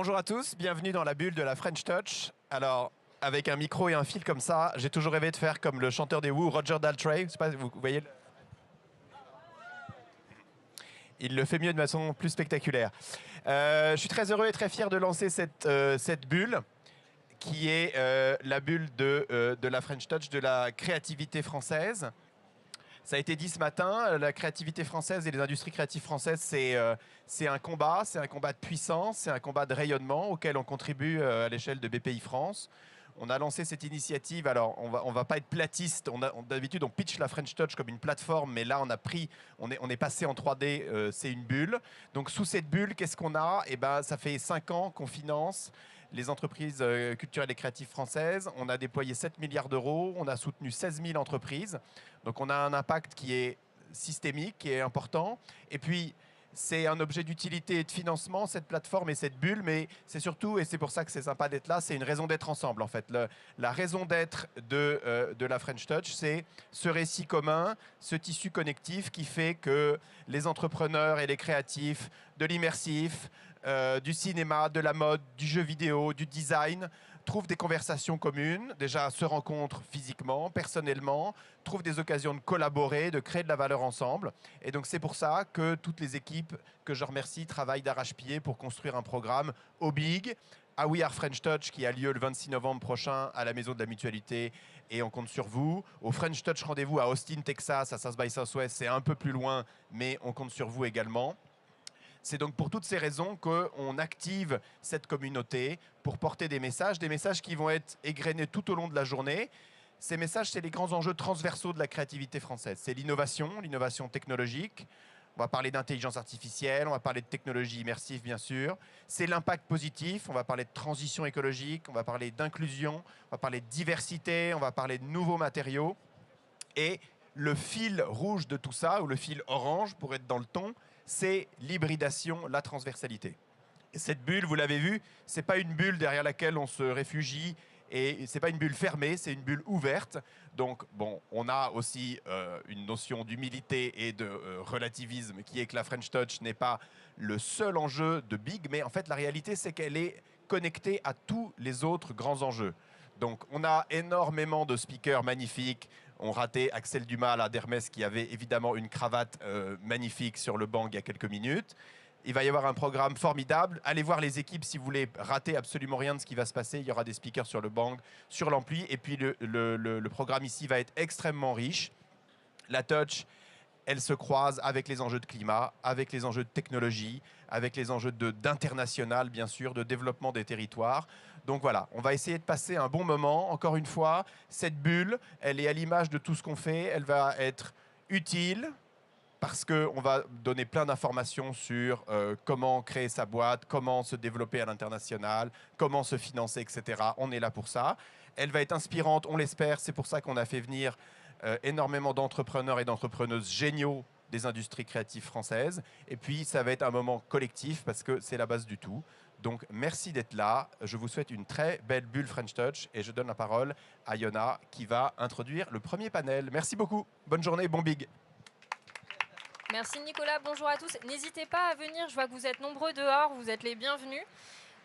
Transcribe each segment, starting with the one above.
Bonjour à tous, bienvenue dans la bulle de la French Touch. Alors, avec un micro et un fil comme ça, j'ai toujours rêvé de faire comme le chanteur des Who, Roger Daltrey. Je sais pas si vous voyez. Il le fait mieux de façon plus spectaculaire. Je suis très heureux et très fier de lancer cette bulle qui est la bulle de la French Touch, de la créativité française. Ça a été dit ce matin, la créativité française et les industries créatives françaises, c'est un combat de puissance, c'est un combat de rayonnement auquel on contribue à l'échelle de BPI France. On a lancé cette initiative, alors on va pas être platiste, d'habitude on pitch la French Touch comme une plateforme, mais là on est passé en 3D, c'est une bulle. Donc sous cette bulle, qu'est-ce qu'on a? Eh ben, ça fait 5 ans qu'on finance les entreprises culturelles et créatives françaises. On a déployé 7 milliards d'euros, on a soutenu 16 000 entreprises. Donc on a un impact qui est systémique, qui est important. Et puis, c'est un objet d'utilité et de financement, cette plateforme et cette bulle, mais c'est surtout, et c'est pour ça que c'est sympa d'être là, c'est une raison d'être ensemble en fait. La raison d'être de la French Touch, c'est ce récit commun, ce tissu connectif qui fait que les entrepreneurs et les créatifs, de l'immersif, du cinéma, de la mode, du jeu vidéo, du design, trouvent des conversations communes, déjà se rencontrent physiquement, personnellement, trouvent des occasions de collaborer, de créer de la valeur ensemble. Et donc c'est pour ça que toutes les équipes que je remercie travaillent d'arrache-pied pour construire un programme au Big, à We Are French Touch qui a lieu le 26 novembre prochain à la Maison de la Mutualité et on compte sur vous. Au French Touch rendez-vous à Austin, Texas, à South by Southwest, c'est un peu plus loin, mais on compte sur vous également. C'est donc pour toutes ces raisons qu'on active cette communauté pour porter des messages qui vont être égrenés tout au long de la journée. Ces messages, c'est les grands enjeux transversaux de la créativité française. C'est l'innovation technologique. On va parler d'intelligence artificielle, on va parler de technologie immersive, bien sûr. C'est l'impact positif, on va parler de transition écologique, on va parler d'inclusion, on va parler de diversité, on va parler de nouveaux matériaux. Et le fil rouge de tout ça, ou le fil orange, pour être dans le ton, c'est l'hybridation, la transversalité. Et cette bulle, vous l'avez vu, ce n'est pas une bulle derrière laquelle on se réfugie, et ce n'est pas une bulle fermée, c'est une bulle ouverte. Donc, bon, on a aussi une notion d'humilité et de relativisme qui est que la French Touch n'est pas le seul enjeu de Big, mais en fait, la réalité, c'est qu'elle est connectée à tous les autres grands enjeux. Donc, on a énormément de speakers magnifiques. On ratait Axel Dumas à d'Hermès qui avait évidemment une cravate magnifique sur le banc il y a quelques minutes. Il va y avoir un programme formidable. Allez voir les équipes si vous voulez rater absolument rien de ce qui va se passer. Il y aura des speakers sur le banc, sur l'ampli. Et puis le programme ici va être extrêmement riche. La Touch, elle se croise avec les enjeux de climat, avec les enjeux de technologie, avec les enjeux d'international, bien sûr, de développement des territoires. Donc voilà, on va essayer de passer un bon moment. Encore une fois, cette bulle, elle est à l'image de tout ce qu'on fait. Elle va être utile parce qu'on va donner plein d'informations sur comment créer sa boîte, comment se développer à l'international, comment se financer, etc. On est là pour ça. Elle va être inspirante, on l'espère. C'est pour ça qu'on a fait venir énormément d'entrepreneurs et d'entrepreneuses géniaux des industries créatives françaises. Et puis, ça va être un moment collectif parce que c'est la base du tout. Donc, merci d'être là. Je vous souhaite une très belle bulle French Touch et je donne la parole à Yona qui va introduire le premier panel. Merci beaucoup. Bonne journée, bon big. Merci Nicolas, bonjour à tous. N'hésitez pas à venir, je vois que vous êtes nombreux dehors, vous êtes les bienvenus.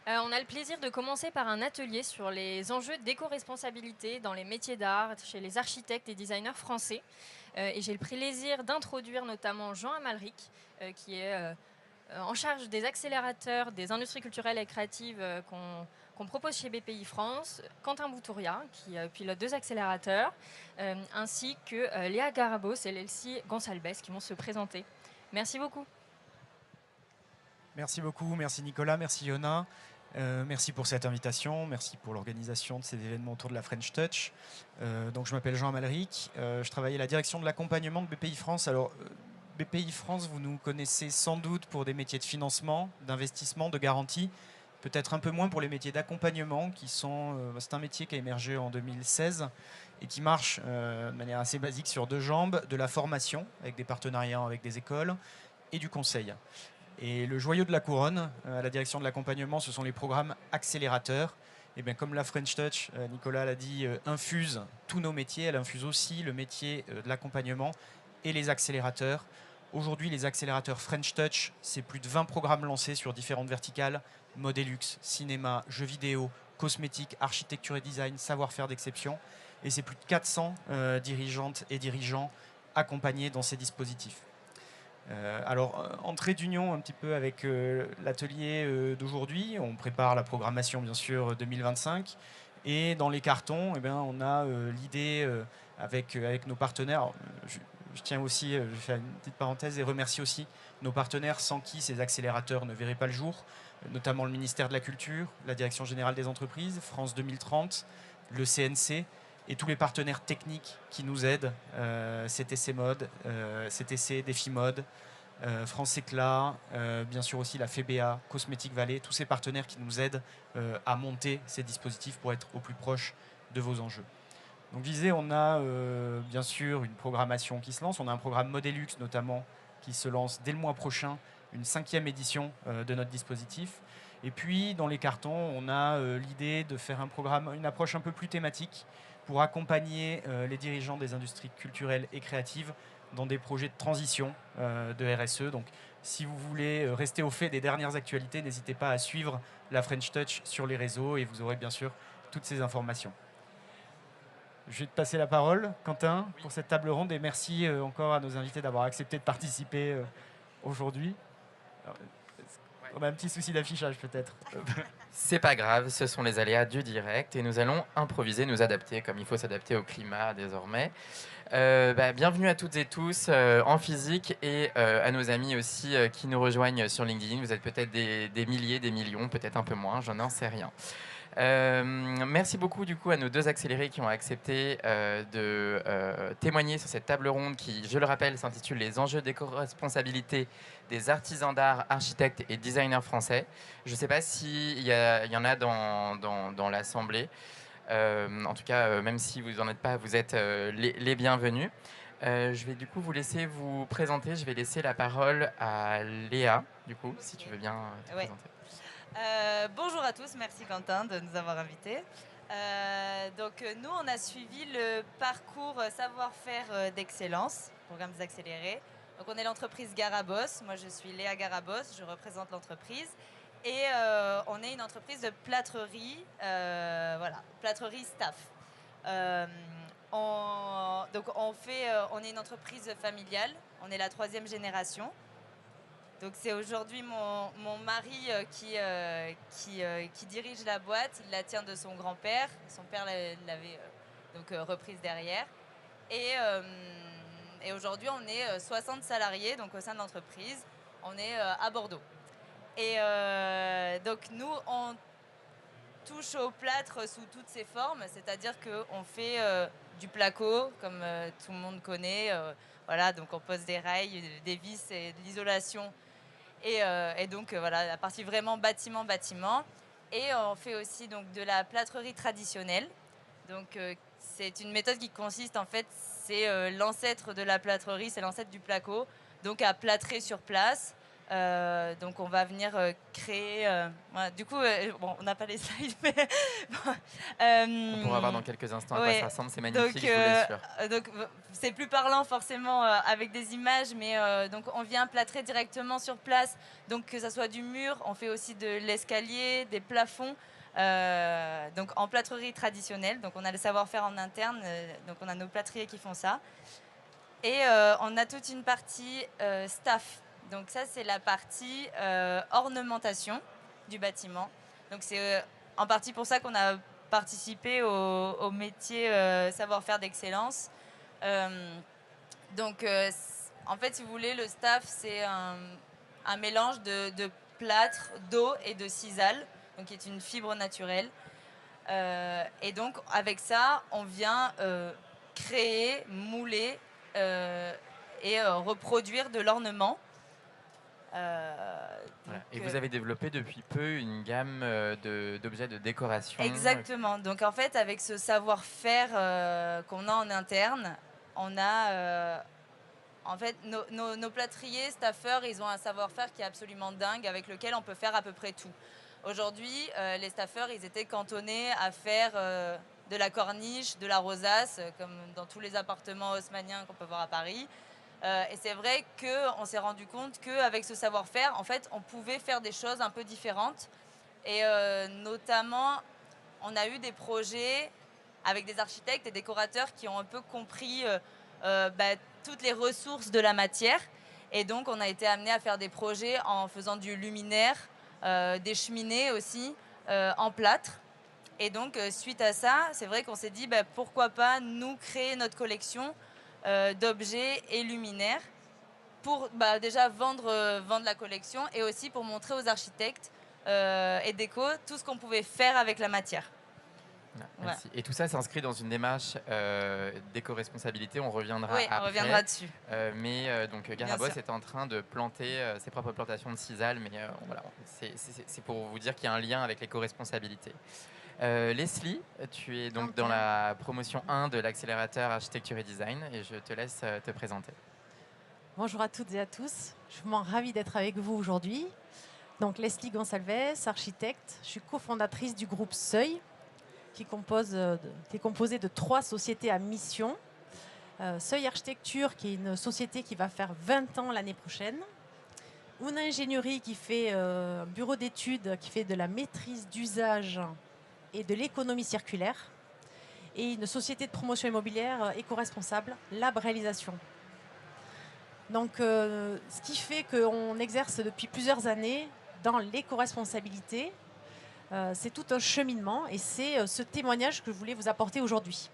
On a le plaisir de commencer par un atelier sur les enjeux d'éco-responsabilité dans les métiers d'art chez les architectes et designers français. Et j'ai le plaisir d'introduire notamment Jean Amalric, qui est en charge des accélérateurs des industries culturelles et créatives qu'on propose chez BPI France, Quentin Boutouria, qui pilote 2 accélérateurs, ainsi que Léa Garabos et Lelcy Gonçalves, qui vont se présenter. Merci beaucoup. Merci beaucoup, merci Nicolas, merci Yona. Merci pour cette invitation, merci pour l'organisation de ces événements autour de la French Touch. Donc je m'appelle Jean Amalric, je travaille à la direction de l'accompagnement de BPI France. Alors, BPI France, vous nous connaissez sans doute pour des métiers de financement, d'investissement, de garantie, peut-être un peu moins pour les métiers d'accompagnement, qui sont, c'est un métier qui a émergé en 2016 et qui marche de manière assez basique sur 2 jambes, de la formation, avec des partenariats avec des écoles, et du conseil. Et le joyau de la couronne, à la direction de l'accompagnement, ce sont les programmes accélérateurs. Et bien, comme la French Touch, Nicolas l'a dit, infuse tous nos métiers. Elle infuse aussi le métier de l'accompagnement et les accélérateurs Aujourd'hui, les accélérateurs French Touch, c'est plus de 20 programmes lancés sur différentes verticales, Modelux, cinéma, jeux vidéo, cosmétiques, architecture et design, savoir-faire d'exception. Et c'est plus de 400 dirigeantes et dirigeants accompagnés dans ces dispositifs. Entrée d'union un petit peu avec l'atelier d'aujourd'hui. On prépare la programmation, bien sûr, 2025. Et dans les cartons, on a l'idée avec nos partenaires. Alors, je tiens aussi, je vais faire une petite parenthèse et remercier aussi nos partenaires sans qui ces accélérateurs ne verraient pas le jour, notamment le ministère de la Culture, la Direction Générale des Entreprises, France 2030, le CNC et tous les partenaires techniques qui nous aident, CTC Mode, CTC Défi Mode, France Éclat, bien sûr aussi la FEBA, Cosmétique Valley, tous ces partenaires qui nous aident à monter ces dispositifs pour être au plus proche de vos enjeux. Donc Visée, on a bien sûr une programmation qui se lance. On a un programme Modelux notamment qui se lance dès le mois prochain, une 5e édition de notre dispositif. Et puis dans les cartons, on a l'idée de faire un programme, une approche un peu plus thématique pour accompagner les dirigeants des industries culturelles et créatives dans des projets de transition de RSE. Donc si vous voulez rester au fait des dernières actualités, n'hésitez pas à suivre la French Touch sur les réseaux et vous aurez bien sûr toutes ces informations. Je vais te passer la parole, Quentin, pour cette table ronde et merci encore à nos invités d'avoir accepté de participer aujourd'hui. On a un petit souci d'affichage peut-être. C'est pas grave, ce sont les aléas du direct et nous allons improviser, nous adapter comme il faut s'adapter au climat désormais. Bienvenue à toutes et tous en physique et à nos amis aussi qui nous rejoignent sur LinkedIn. Vous êtes peut-être des milliers, des millions, peut-être un peu moins, j'en n'en sais rien. Merci beaucoup du coup à nos deux accélérés qui ont accepté de témoigner sur cette table ronde qui, je le rappelle, s'intitule Les enjeux d'éco-responsabilité des artisans d'art, architectes et designers français. Je ne sais pas s'il y en a dans l'assemblée. En tout cas, même si vous n'en êtes pas, vous êtes les bienvenus. Je vais du coup vous laisser vous présenter. Je vais laisser la parole à Léa, du coup, si tu veux bien te présenter. Bonjour à tous, merci Quentin de nous avoir invités. Nous, on a suivi le parcours savoir-faire d'excellence, programmes accélérés. Donc on est l'entreprise Garabos, moi je suis Léa Garabos, je représente l'entreprise. Et on est une entreprise de plâtrerie, plâtrerie staff. On est une entreprise familiale, on est la 3e génération. Donc c'est aujourd'hui mon mari qui dirige la boîte. Il la tient de son grand-père. Son père l'avait reprise derrière. Et aujourd'hui, on est 60 salariés donc au sein de l'entreprise. On est à Bordeaux. Et donc nous, on touche au plâtre sous toutes ses formes. C'est-à-dire qu'on fait du placo, comme tout le monde connaît. Donc on pose des rails, des vis et de l'isolation. Et donc la partie vraiment bâtiment. Et on fait aussi donc de la plâtrerie traditionnelle. Donc c'est une méthode qui consiste en fait, c'est l'ancêtre de la plâtrerie, c'est l'ancêtre du placo. Donc à plâtrer sur place. Donc on va venir créer. Du coup, on n'a pas les slides, mais on pourra voir dans quelques instants à quoi ça ressemble. C'est magnifique, je vous l'assure. Donc c'est plus parlant forcément avec des images, mais donc on vient plâtrer directement sur place. Donc que ça soit du mur, on fait aussi de l'escalier, des plafonds. Donc en plâtrerie traditionnelle. Donc on a le savoir-faire en interne. Donc on a nos plâtriers qui font ça. Et on a toute une partie staff. Donc ça, c'est la partie ornementation du bâtiment. Donc c'est en partie pour ça qu'on a participé au métier savoir-faire d'excellence. En fait, si vous voulez, le staff, c'est un mélange de plâtre, d'eau et de sisal, donc qui est une fibre naturelle. Et donc, avec ça, on vient créer, mouler et reproduire de l'ornement. Et vous avez développé depuis peu une gamme d'objets de décoration. Exactement. Donc en fait, avec ce savoir-faire qu'on a en interne, on a en fait nos plâtriers, staffeurs, ils ont un savoir-faire qui est absolument dingue, avec lequel on peut faire à peu près tout. Aujourd'hui, les staffeurs, ils étaient cantonnés à faire de la corniche, de la rosace, comme dans tous les appartements haussmanniens qu'on peut voir à Paris. Et c'est vrai qu'on s'est rendu compte qu'avec ce savoir-faire, en fait, on pouvait faire des choses un peu différentes. Et notamment, on a eu des projets avec des architectes et décorateurs qui ont un peu compris toutes les ressources de la matière. Et donc, on a été amené à faire des projets en faisant du luminaire, des cheminées aussi, en plâtre. Et donc, suite à ça, c'est vrai qu'on s'est dit pourquoi pas nous créer notre collection d'objets et luminaires pour déjà vendre la collection et aussi pour montrer aux architectes et déco tout ce qu'on pouvait faire avec la matière. Merci. Et tout ça s'inscrit dans une démarche d'éco-responsabilité. On reviendra Oui, après. on reviendra dessus. Donc Garabos est en train de planter ses propres plantations de sisal, mais voilà, c'est pour vous dire qu'il y a un lien avec l'éco-responsabilité. Leslie, tu es donc dans la promotion 1 de l'accélérateur architecture et design et je te laisse te présenter. Bonjour à toutes et à tous. Je suis vraiment ravie d'être avec vous aujourd'hui. Donc Leslie Gonçalves, architecte. Je suis cofondatrice du groupe Seuil, qui est composé de 3 sociétés à mission. Seuil Architecture, qui est une société qui va faire 20 ans l'année prochaine. Une ingénierie qui fait un bureau d'études qui fait de la maîtrise d'usage et de l'économie circulaire. Et une société de promotion immobilière éco-responsable, Lab Réalisation. Donc, ce qui fait qu'on exerce depuis plusieurs années dans l'éco-responsabilité. C'est tout un cheminement et c'est ce témoignage que je voulais vous apporter aujourd'hui.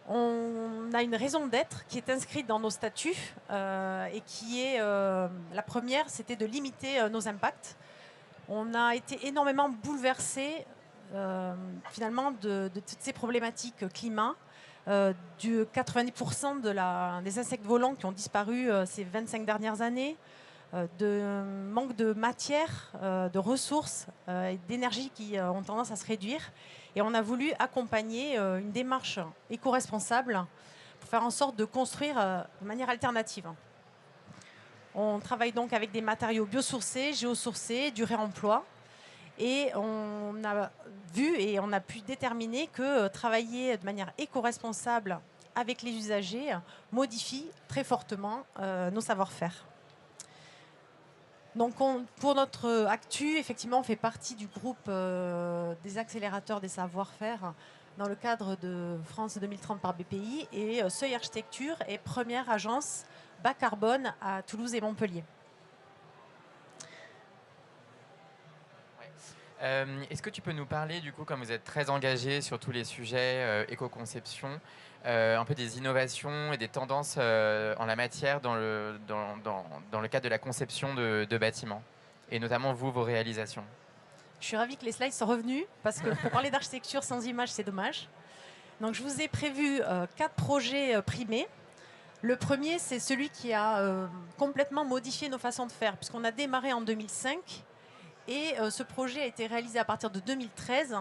On a une raison d'être qui est inscrite dans nos statuts et qui est, la première, c'était de limiter nos impacts. On a été énormément bouleversés finalement de toutes ces problématiques climat. Du 90% des insectes volants qui ont disparu ces 25 dernières années, de manque de matière, de ressources et d'énergie qui ont tendance à se réduire. Et on a voulu accompagner une démarche éco-responsable pour faire en sorte de construire de manière alternative. On travaille donc avec des matériaux biosourcés, géosourcés, du réemploi. Et on a vu et on a pu déterminer que travailler de manière éco-responsable avec les usagers modifie très fortement nos savoir-faire. Donc pour notre actu, effectivement, on fait partie du groupe des accélérateurs des savoir-faire dans le cadre de France 2030 par BPI et Seuil Architecture est première agence bas carbone à Toulouse et Montpellier. Est-ce que tu peux nous parler, du coup, comme vous êtes très engagé sur tous les sujets éco-conception, un peu des innovations et des tendances en la matière dans le cadre de la conception de bâtiments, et notamment vos réalisations? Je suis ravie que les slides soient revenus, parce que pour parler d'architecture sans images, c'est dommage. Donc je vous ai prévu 4 projets primés. Le premier, c'est celui qui a complètement modifié nos façons de faire, puisqu'on a démarré en 2005. Et ce projet a été réalisé à partir de 2013.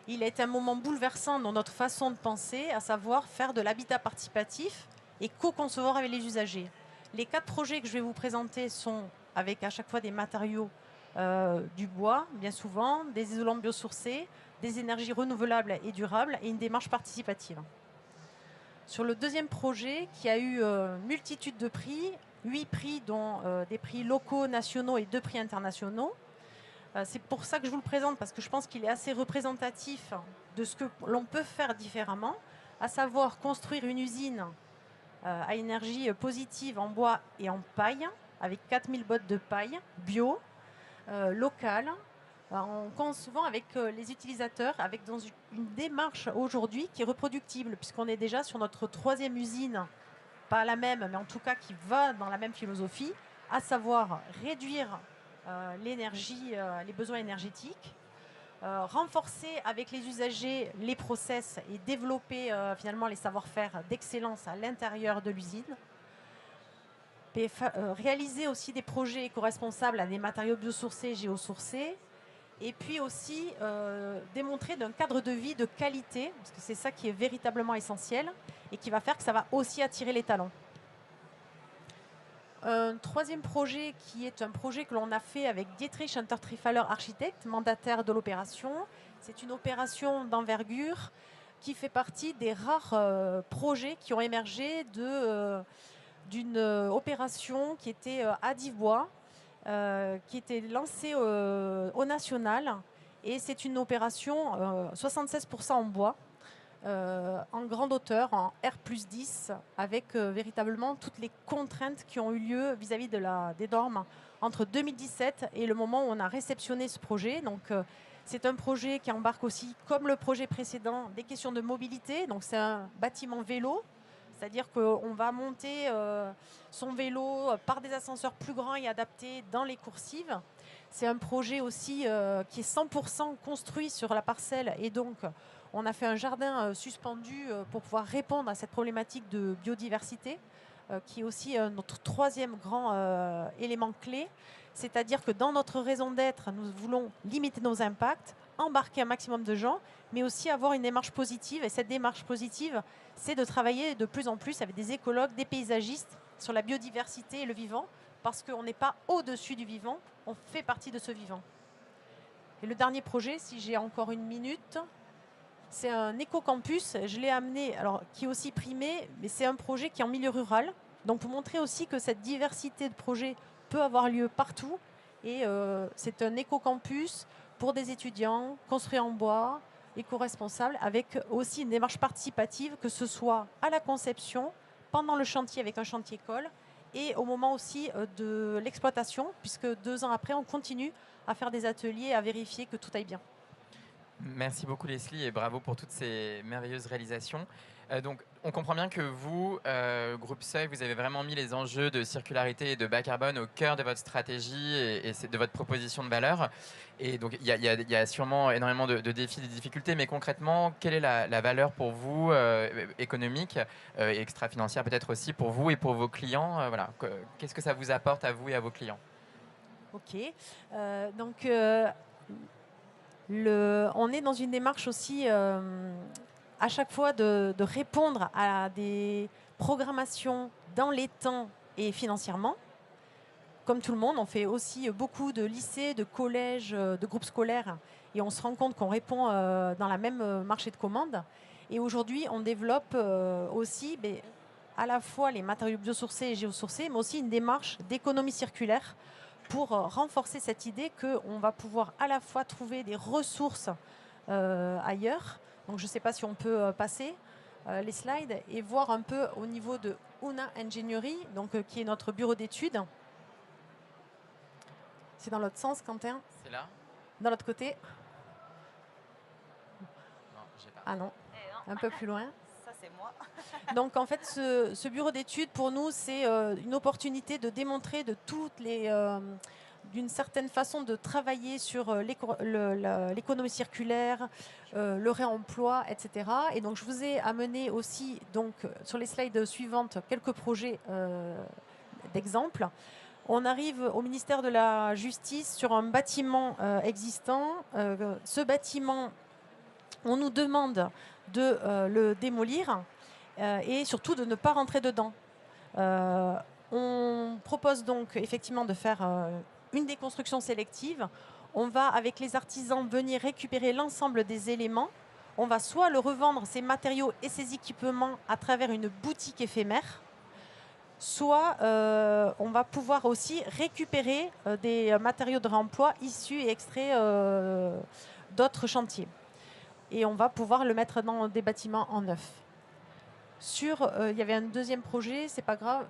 Il a été un moment bouleversant dans notre façon de penser, à savoir faire de l'habitat participatif et co-concevoir avec les usagers. Les 4 projets que je vais vous présenter sont avec à chaque fois des matériaux du bois, bien souvent, des isolants biosourcés, des énergies renouvelables et durables et une démarche participative. Sur le deuxième projet, qui a eu multitude de prix, 8 prix dont des prix locaux, nationaux et 2 prix internationaux, c'est pour ça que je vous le présente, parce que je pense qu'il est assez représentatif de ce que l'on peut faire différemment, à savoir construire une usine à énergie positive en bois et en paille, avec 4000 bottes de paille, bio, locale. On compte souvent avec les utilisateurs, avec dans une démarche aujourd'hui qui est reproductible, puisqu'on est déjà sur notre 3e usine, pas la même, mais en tout cas qui va dans la même philosophie, à savoir réduire l'énergie, les besoins énergétiques, renforcer avec les usagers les process et développer finalement les savoir-faire d'excellence à l'intérieur de l'usine. Réaliser aussi des projets éco-responsables à des matériaux biosourcés, géosourcés, et puis aussi démontrer d'un cadre de vie de qualité, parce que c'est ça qui est véritablement essentiel et qui va faire que ça va aussi attirer les talents. Un 3e projet qui est un projet que l'on a fait avec Dietrich Untertrifaller, architecte, mandataire de l'opération. C'est une opération d'envergure qui fait partie des rares projets qui ont émergé d'une opération qui était à Divois, qui était lancée au national. Et c'est une opération 76% en bois, en grande hauteur, en R+10, avec véritablement toutes les contraintes qui ont eu lieu vis-à-vis des normes entre 2017 et le moment où on a réceptionné ce projet. Donc, c'est un projet qui embarque aussi, comme le projet précédent, des questions de mobilité. Donc, c'est un bâtiment vélo, c'est-à-dire qu'on va monter son vélo par des ascenseurs plus grands et adaptés dans les coursives. C'est un projet aussi qui est 100% construit sur la parcelle et donc on a fait un jardin suspendu pour pouvoir répondre à cette problématique de biodiversité qui est aussi notre troisième grand élément clé. C'est-à-dire que dans notre raison d'être, nous voulons limiter nos impacts, embarquer un maximum de gens, mais aussi avoir une démarche positive. Et cette démarche positive, c'est de travailler de plus en plus avec des écologues, des paysagistes sur la biodiversité et le vivant, parce qu'on n'est pas au-dessus du vivant, on fait partie de ce vivant. Et le dernier projet, si j'ai encore une minute, c'est un éco-campus. Je l'ai amené, alors, qui est aussi primé, mais c'est un projet qui est en milieu rural. Donc pour montrer aussi que cette diversité de projets peut avoir lieu partout. Et c'est un éco-campus pour des étudiants, construit en bois, éco-responsable, avec aussi une démarche participative, que ce soit à la conception, pendant le chantier avec un chantier école, et au moment aussi de l'exploitation, puisque 2 ans après, on continue à faire des ateliers, à vérifier que tout aille bien. Merci beaucoup Leslie et bravo pour toutes ces merveilleuses réalisations. Donc on comprend bien que vous, Groupe Seuil, vous avez vraiment mis les enjeux de circularité et de bas carbone au cœur de votre stratégie et de votre proposition de valeur. Et donc il y a sûrement énormément de défis, de difficultés, mais concrètement, quelle est la valeur pour vous économique et extra-financière peut-être aussi pour vous et pour vos clients voilà. Qu'est-ce que ça vous apporte à vous et à vos clients? Ok. Donc on est dans une démarche aussi à chaque fois de répondre à des programmations dans les temps et financièrement. Comme tout le monde, on fait aussi beaucoup de lycées, de collèges, de groupes scolaires et on se rend compte qu'on répond dans la même marché de commande. Et aujourd'hui, on développe aussi à la fois les matériaux biosourcés et géosourcés, mais aussi une démarche d'économie circulaire pour renforcer cette idée qu'on va pouvoir à la fois trouver des ressources ailleurs. Donc je ne sais pas si on peut passer les slides et voir un peu au niveau de Una Engineering, donc, qui est notre bureau d'études. C'est dans l'autre sens, Quentin? C'est là? Dans l'autre côté? Non, j'ai pas. Ah non, un peu plus loin. Ça, c'est moi. Donc en fait, ce bureau d'études, pour nous, c'est une opportunité de démontrer de toutes les... d'une certaine façon de travailler sur l'économie circulaire, le réemploi, etc. Et donc je vous ai amené aussi, donc, sur les slides suivantes, quelques projets d'exemples. On arrive au ministère de la Justice sur un bâtiment existant. Ce bâtiment, on nous demande de le démolir et surtout de ne pas rentrer dedans. On propose donc effectivement de faire une déconstruction sélective. On va, avec les artisans, venir récupérer l'ensemble des éléments. On va soit le revendre, ces matériaux et ces équipements, à travers une boutique éphémère, soit on va pouvoir aussi récupérer des matériaux de réemploi issus et extraits d'autres chantiers. Et on va pouvoir le mettre dans des bâtiments en neuf. Il y avait un deuxième projet, c'est pas grave,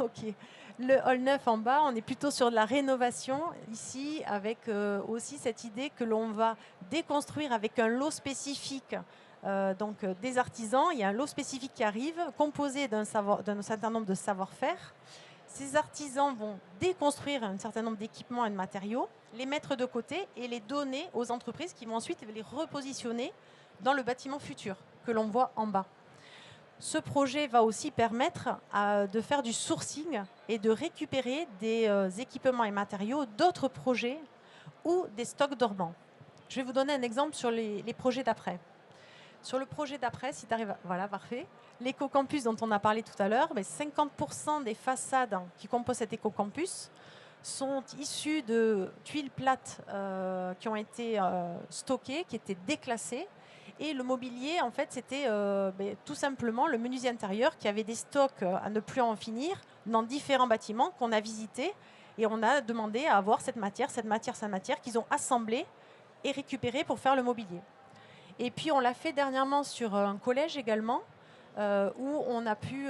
ok. Le hall 9 en bas, on est plutôt sur de la rénovation ici, avec aussi cette idée que l'on va déconstruire avec un lot spécifique donc des artisans. Il y a un lot spécifique qui arrive, composé d'un certain nombre de savoir-faire. Ces artisans vont déconstruire un certain nombre d'équipements et de matériaux, les mettre de côté et les donner aux entreprises qui vont ensuite les repositionner dans le bâtiment futur que l'on voit en bas. Ce projet va aussi permettre de faire du sourcing et de récupérer des équipements et matériaux d'autres projets ou des stocks dormants. Je vais vous donner un exemple sur les projets d'après. Sur le projet d'après, si tu arrives, voilà, parfait. L'éco-campus dont on a parlé tout à l'heure, 50% des façades qui composent cet éco-campus sont issues de tuiles plates qui ont été stockées, qui étaient déclassées. Et le mobilier, en fait, c'était tout simplement le menuisier intérieur qui avait des stocks à ne plus en finir dans différents bâtiments qu'on a visités. Et on a demandé à avoir cette matière, qu'ils ont assemblée et récupérée pour faire le mobilier. Et puis on l'a fait dernièrement sur un collège également, où on a pu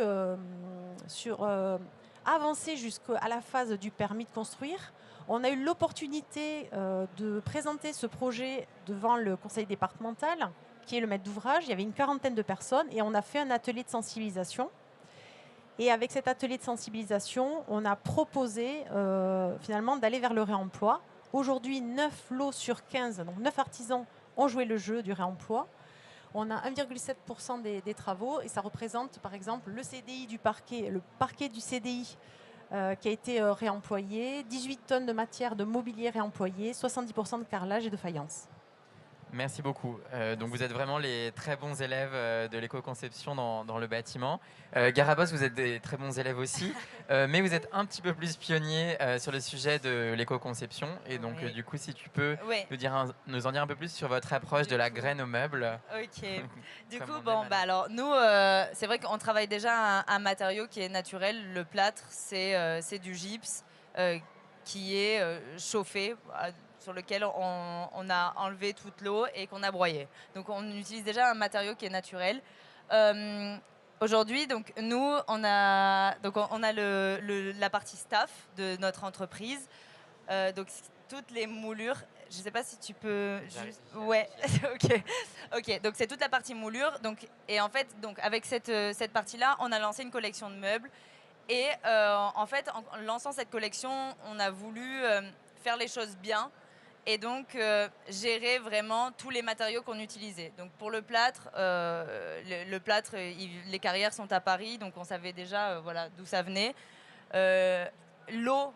avancer jusqu'à la phase du permis de construire. On a eu l'opportunité de présenter ce projet devant le conseil départemental, qui est le maître d'ouvrage. Il y avait une quarantaine de personnes et on a fait un atelier de sensibilisation. Et avec cet atelier de sensibilisation, on a proposé finalement d'aller vers le réemploi. Aujourd'hui, 9 lots sur 15, donc 9 artisans ont joué le jeu du réemploi. On a 1,7% des travaux et ça représente par exemple le CDI du parquet, le parquet du CDI qui a été réemployé, 18 tonnes de matière de mobilier réemployé, 70% de carrelage et de faïence. Merci beaucoup. Donc vous êtes vraiment les très bons élèves de l'éco-conception dans le bâtiment. Garabos, vous êtes des très bons élèves aussi, mais vous êtes un petit peu plus pionniers sur le sujet de l'éco-conception. Et donc Oui. du coup, si tu peux Oui. nous en dire un peu plus sur votre approche de la graine au meuble. Ok. Du Comme coup, on aime alors nous, c'est vrai qu'on travaille déjà un matériau qui est naturel. Le plâtre, c'est du gypse qui est chauffé, sur lequel on a enlevé toute l'eau et qu'on a broyé. Donc on utilise déjà un matériau qui est naturel. Aujourd'hui, donc nous, on a la partie staff de notre entreprise. Donc toutes les moulures. Je ne sais pas si tu peux juste. Ouais, ok. Donc c'est toute la partie moulure. Donc et en fait, donc avec cette partie-là, on a lancé une collection de meubles. Et en fait, en lançant cette collection, on a voulu faire les choses bien. Et donc, gérer vraiment tous les matériaux qu'on utilisait. Donc, pour le plâtre, le plâtre, les carrières sont à Paris, donc on savait déjà voilà, d'où ça venait. L'eau,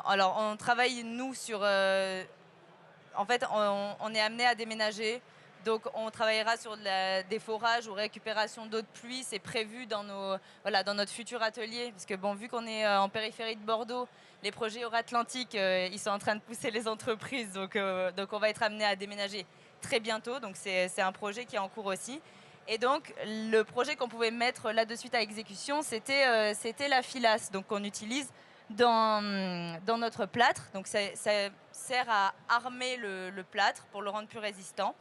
alors on travaille, nous, sur... en fait, on est amené à déménager. Donc, on travaillera sur des forages ou récupération d'eau de pluie. C'est prévu dans notre futur atelier. Parce que, vu qu'on est en périphérie de Bordeaux, les projets Euratlantique, ils sont en train de pousser les entreprises. Donc on va être amené à déménager très bientôt. Donc, c'est un projet qui est en cours aussi. Et donc, le projet qu'on pouvait mettre là de suite à exécution, c'était la filasse. Donc, qu'on utilise dans notre plâtre. Donc, ça sert à armer le plâtre pour le rendre plus résistant.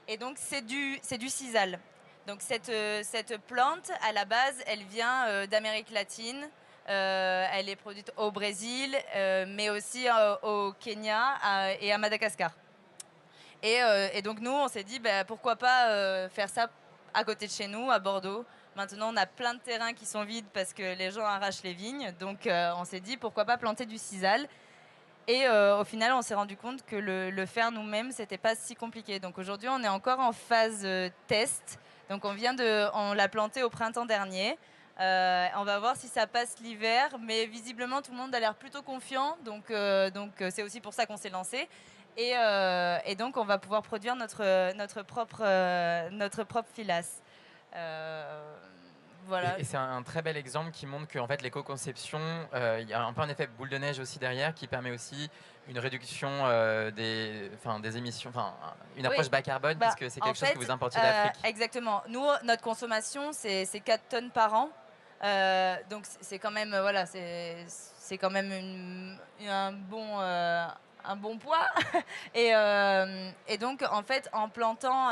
Et donc, c'est du sisal. Donc, cette plante, à la base, elle vient d'Amérique latine. Elle est produite au Brésil, mais aussi au Kenya et à Madagascar. Et donc, nous, on s'est dit, pourquoi pas faire ça à côté de chez nous, à Bordeaux. Maintenant, on a plein de terrains qui sont vides parce que les gens arrachent les vignes. Donc, on s'est dit, pourquoi pas planter du sisal. Et au final, on s'est rendu compte que le faire nous-mêmes, c'était pas si compliqué. Donc aujourd'hui, on est encore en phase test. Donc on l'a planté au printemps dernier. On va voir si ça passe l'hiver, mais visiblement tout le monde a l'air plutôt confiant. Donc c'est aussi pour ça qu'on s'est lancé. Et donc on va pouvoir produire notre propre filasse. Voilà. Et c'est un très bel exemple qui montre qu'en fait, l'éco-conception, il y a un peu un effet boule de neige aussi derrière qui permet aussi une réduction des émissions, une approche bas carbone, puisque c'est quelque chose que vous importez d'Afrique. Exactement. Nous, notre consommation, c'est 4 tonnes par an. Donc c'est quand même, c'est quand même un bon poids. Et donc, en fait, en plantant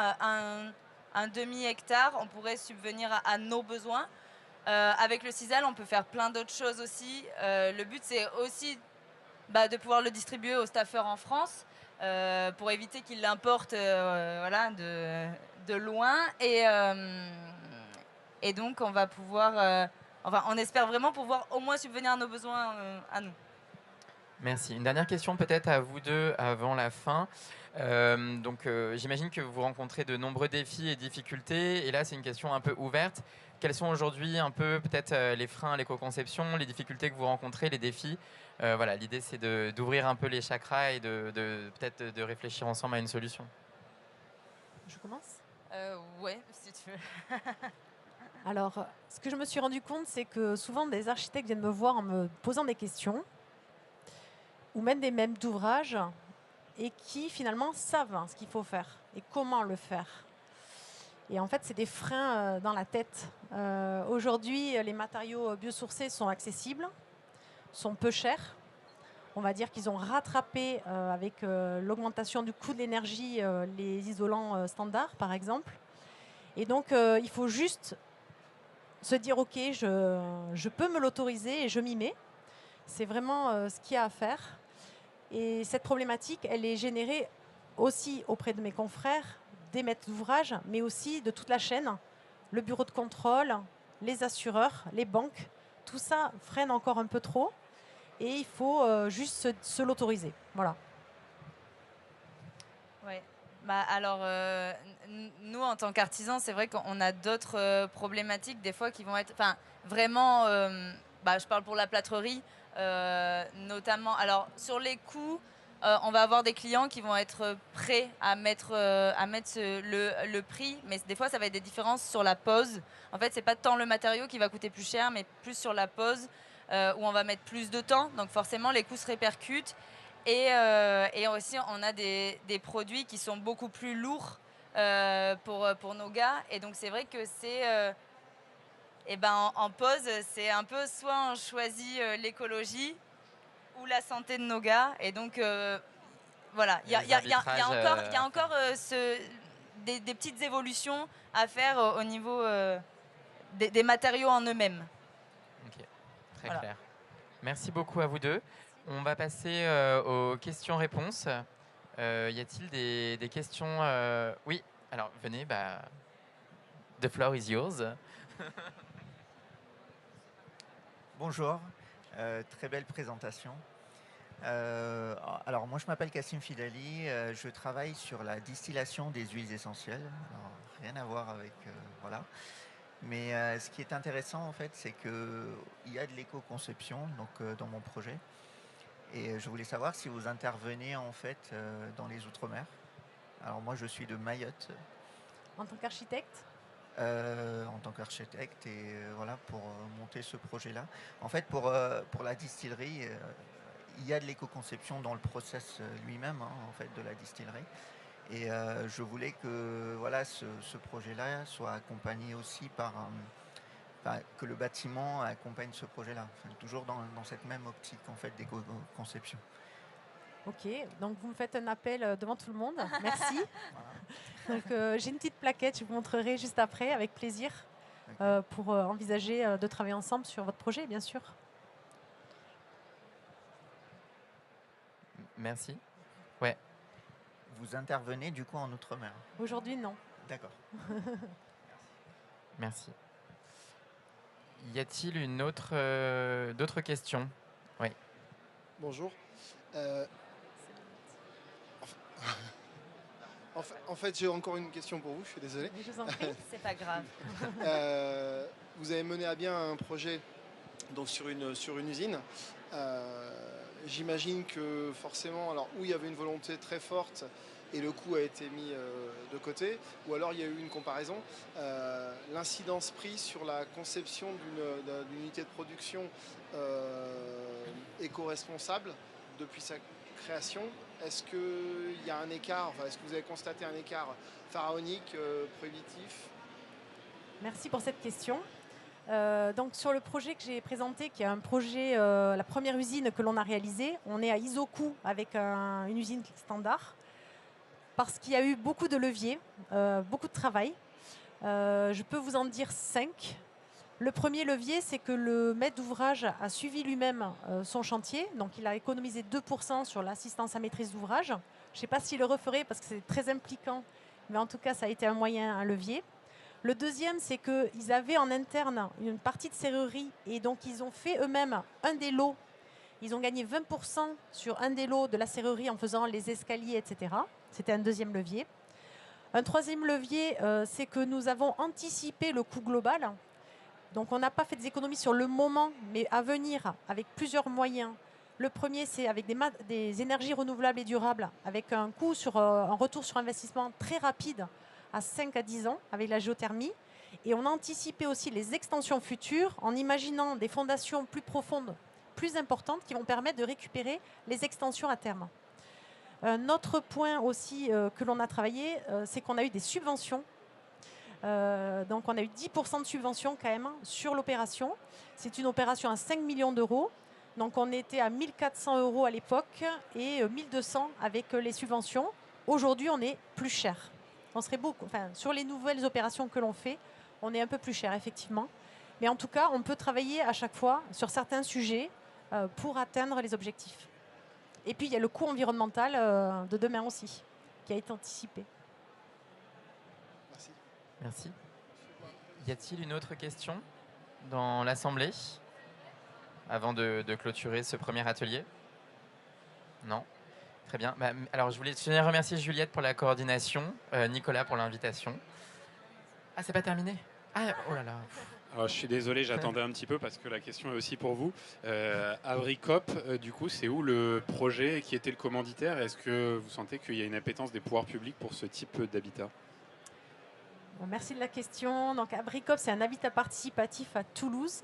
un demi-hectare, on pourrait subvenir à nos besoins. Avec le sisal, on peut faire plein d'autres choses aussi. Le but, c'est aussi de pouvoir le distribuer aux staffeurs en France pour éviter qu'ils l'importent de loin. Et donc, on va pouvoir... on espère vraiment pouvoir au moins subvenir à nos besoins à nous. Merci. Une dernière question peut-être à vous deux avant la fin. J'imagine que vous rencontrez de nombreux défis et difficultés. Et là, c'est une question un peu ouverte. Quels sont aujourd'hui un peu peut-être les freins à l'éco-conception, les difficultés que vous rencontrez, les défis? L'idée, c'est d'ouvrir un peu les chakras et peut-être de réfléchir ensemble à une solution. Je commence ? Ouais, si tu veux. Alors, ce que je me suis rendu compte, c'est que souvent des architectes viennent me voir en me posant des questions, ou même des maîtres d'ouvrage, et qui finalement savent ce qu'il faut faire et comment le faire. Et en fait, c'est des freins dans la tête. Aujourd'hui, les matériaux biosourcés sont accessibles, sont peu chers. On va dire qu'ils ont rattrapé avec l'augmentation du coût de l'énergie les isolants standards, par exemple. Et donc, il faut juste se dire, OK, je peux me l'autoriser et je m'y mets. C'est vraiment ce qu'il y a à faire. Et cette problématique, elle est générée aussi auprès de mes confrères, des maîtres d'ouvrage, mais aussi de toute la chaîne, le bureau de contrôle, les assureurs, les banques. Tout ça freine encore un peu trop et il faut juste se l'autoriser. Voilà. Ouais. Bah, alors, nous, en tant qu'artisans, c'est vrai qu'on a d'autres problématiques, des fois, qui vont être vraiment. Je parle pour la plâtrerie, notamment. Alors, sur les coûts, on va avoir des clients qui vont être prêts à mettre le prix, mais des fois, ça va être des différences sur la pose. En fait, c'est pas tant le matériau qui va coûter plus cher, mais plus sur la pose, où on va mettre plus de temps. Donc, forcément, les coûts se répercutent. Et aussi, on a des produits qui sont beaucoup plus lourds pour nos gars. Et donc, c'est vrai que c'est... en pause, c'est un peu soit on choisit l'écologie ou la santé de nos gars. Et donc, voilà, il y a encore des petites évolutions à faire au niveau des matériaux en eux-mêmes. Ok, très clair. Merci beaucoup à vous deux. On va passer aux questions-réponses. Y a-t-il des questions Oui, alors venez, the floor is yours. Bonjour, très belle présentation. Alors moi je m'appelle Kassim Fidali, je travaille sur la distillation des huiles essentielles. Alors, rien à voir avec voilà. Mais ce qui est intéressant en fait, c'est qu'il y a de l'éco-conception donc dans mon projet. Et je voulais savoir si vous intervenez en fait dans les Outre-mer. Alors moi je suis de Mayotte. En tant qu'architecte ? En tant qu'architecte et voilà pour monter ce projet-là. En fait pour la distillerie, il y a de l'éco-conception dans le process lui-même en fait de la distillerie. Et je voulais que voilà ce projet-là soit accompagné aussi par que le bâtiment accompagne ce projet-là, toujours dans cette même optique en fait d'éco-conception. Ok, donc vous me faites un appel devant tout le monde. Merci. Donc, j'ai une petite plaquette, je vous montrerai juste après, avec plaisir, pour envisager de travailler ensemble sur votre projet, bien sûr. Merci. Ouais. Vous intervenez du coup en Outre-mer? Aujourd'hui, non. D'accord. Merci. Y a-t-il d'autres questions? Oui. Bonjour. En fait, j'ai encore une question pour vous, je suis désolé. Je vous en prie. C'est pas grave. Vous avez mené à bien un projet donc, sur une usine. J'imagine que forcément, alors où il y avait une volonté très forte et le coût a été mis de côté, ou alors il y a eu une comparaison, l'incidence prix sur la conception d'une unité de production éco-responsable depuis sa création. Est-ce qu'il y a un écart, est-ce que vous avez constaté un écart pharaonique, prohibitif? Merci pour cette question. Donc sur le projet que j'ai présenté, qui est un projet, la première usine que l'on a réalisée, on est à Isoku avec une usine standard, parce qu'il y a eu beaucoup de leviers, beaucoup de travail. Je peux vous en dire 5. Le premier levier, c'est que le maître d'ouvrage a suivi lui-même son chantier, donc il a économisé 2% sur l'assistance à maîtrise d'ouvrage. Je ne sais pas s'il le referait parce que c'est très impliquant, mais en tout cas ça a été un moyen, un levier. Le deuxième, c'est qu'ils avaient en interne une partie de serrurerie et donc ils ont fait eux-mêmes un des lots. Ils ont gagné 20% sur un des lots de la serrurerie en faisant les escaliers, etc. C'était un deuxième levier. Un troisième levier, c'est que nous avons anticipé le coût global. Donc on n'a pas fait des économies sur le moment, mais à venir avec plusieurs moyens. Le premier, c'est avec des énergies renouvelables et durables, avec un coût un retour sur investissement très rapide, à 5 à 10 ans, avec la géothermie. Et on a anticipé aussi les extensions futures en imaginant des fondations plus profondes, plus importantes, qui vont permettre de récupérer les extensions à terme. Un autre point aussi que l'on a travaillé, c'est qu'on a eu des subventions. Donc on a eu 10% de subventions quand même sur l'opération. C'est une opération à 5 millions d'euros. Donc on était à 1 400 € à l'époque et 1 200 avec les subventions. Aujourd'hui, on est plus cher. On serait beaucoup. Enfin, sur les nouvelles opérations que l'on fait, on est un peu plus cher, effectivement. Mais en tout cas, on peut travailler à chaque fois sur certains sujets pour atteindre les objectifs. Et puis, il y a le coût environnemental de demain aussi, qui a été anticipé. Merci. Merci. Y a-t-il une autre question dans l'Assemblée avant de clôturer ce premier atelier? Non? Très bien. Alors, je voulais remercier Juliette pour la coordination, Nicolas pour l'invitation. Ah, c'est pas terminé? Ah, oh là là. Alors, je suis désolé, j'attendais un petit peu parce que la question est aussi pour vous. Abricop, du coup, c'est où le projet? Qui était le commanditaire? Est-ce que vous sentez qu'il y a une appétence des pouvoirs publics pour ce type d'habitat? Bon, merci de la question. Donc, Abricop, c'est un habitat participatif à Toulouse,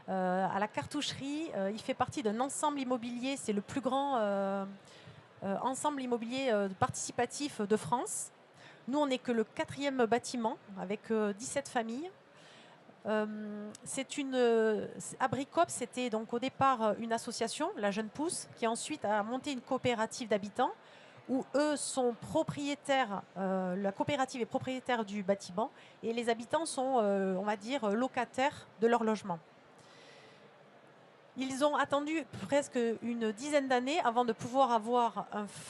à la Cartoucherie. Il fait partie d'un ensemble immobilier. C'est le plus grand ensemble immobilier participatif de France. Nous, on n'est que le 4e bâtiment avec 17 familles. Abricop, c'était donc au départ une association, la Jeune Pousse, qui ensuite a monté une coopérative d'habitants où eux sont propriétaires, la coopérative est propriétaire du bâtiment et les habitants sont, on va dire, locataires de leur logement. Ils ont attendu presque une dizaine d'années avant de pouvoir avoir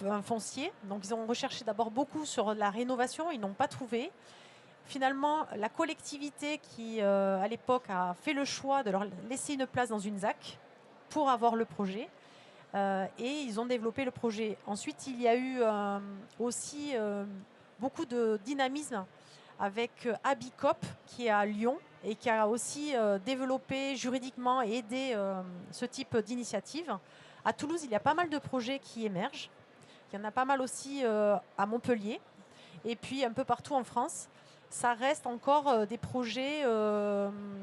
un foncier. Donc ils ont recherché d'abord beaucoup sur la rénovation, ils n'ont pas trouvé. Finalement, la collectivité qui, à l'époque, a fait le choix de leur laisser une place dans une ZAC pour avoir le projet. Et ils ont développé le projet. Ensuite, il y a eu aussi beaucoup de dynamisme avec Abicop, qui est à Lyon, et qui a aussi développé juridiquement et aidé ce type d'initiative. À Toulouse, il y a pas mal de projets qui émergent. Il y en a pas mal aussi à Montpellier. Et puis un peu partout en France. Ça reste encore des projets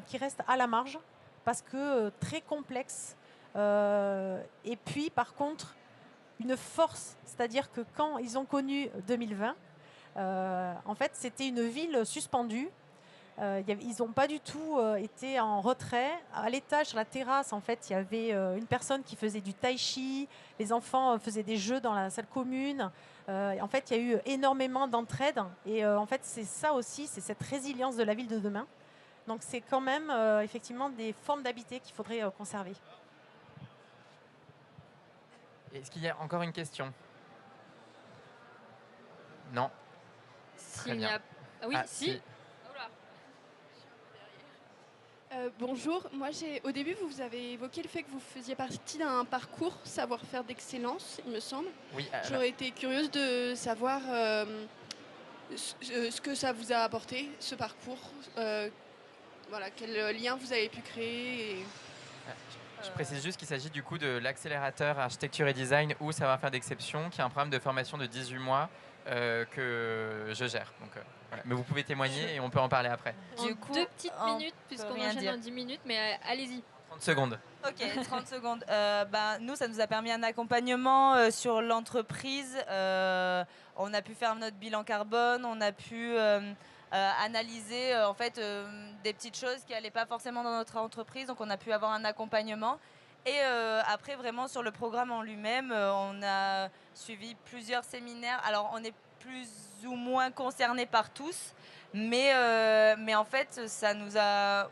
qui restent à la marge parce que très complexes. Et puis, par contre, une force, c'est-à-dire que quand ils ont connu 2020, en fait, c'était une ville suspendue. Ils n'ont pas du tout été en retrait. À l'étage, sur la terrasse, en fait, il y avait une personne qui faisait du tai chi. Les enfants faisaient des jeux dans la salle commune. En fait, il y a eu énormément d'entraide. Et en fait, c'est ça aussi, c'est cette résilience de la ville de demain. Donc, c'est quand même effectivement des formes d'habiter qu'il faudrait conserver. Est-ce qu'il y a encore une question? Non. Très bien. Oui, si. Bonjour, au début vous avez évoqué le fait que vous faisiez partie d'un parcours savoir-faire d'excellence, il me semble. Oui. J'aurais été curieuse de savoir ce que ça vous a apporté, ce parcours. Voilà, quel lien vous avez pu créer. Je précise juste qu'il s'agit du coup de l'accélérateur architecture et design ou savoir-faire d'exception, qui est un programme de formation de 18 mois que je gère. Donc, voilà. Mais vous pouvez témoigner et on peut en parler après. Du coup, 2 petites minutes, puisqu'on enchaîne dans 10 minutes, mais allez-y. 30 secondes. Ok, 30 secondes. Nous, ça nous a permis un accompagnement sur l'entreprise. On a pu faire notre bilan carbone, on a pu analyser en fait des petites choses qui n'allaient pas forcément dans notre entreprise. Donc, on a pu avoir un accompagnement. Et après, vraiment, sur le programme en lui-même, on a suivi plusieurs séminaires. Alors, on est plus ou moins concernés par tous, mais en fait, ça nous a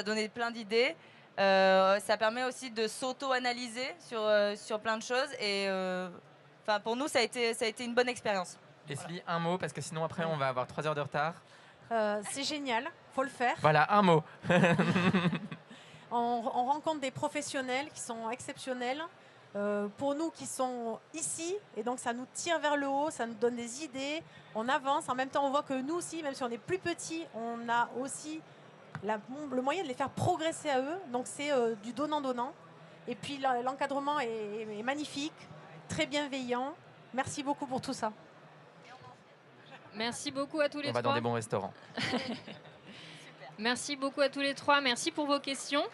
donné plein d'idées. Ça permet aussi de s'auto-analyser sur plein de choses. Et pour nous, ça a été une bonne expérience. Leslie, un mot, parce que sinon, après, on va avoir 3 heures de retard. C'est génial, faut le faire. Voilà, un mot. On rencontre des professionnels qui sont exceptionnels. Pour nous qui sont ici, et donc ça nous tire vers le haut, ça nous donne des idées, on avance. En même temps, on voit que nous aussi, même si on est plus petits, on a aussi le moyen de les faire progresser à eux. Donc c'est du donnant-donnant. Et puis l'encadrement est magnifique, très bienveillant. Merci beaucoup pour tout ça. Merci beaucoup à tous les trois. On va dans des bons restaurants. Merci beaucoup à tous les trois. Merci pour vos questions.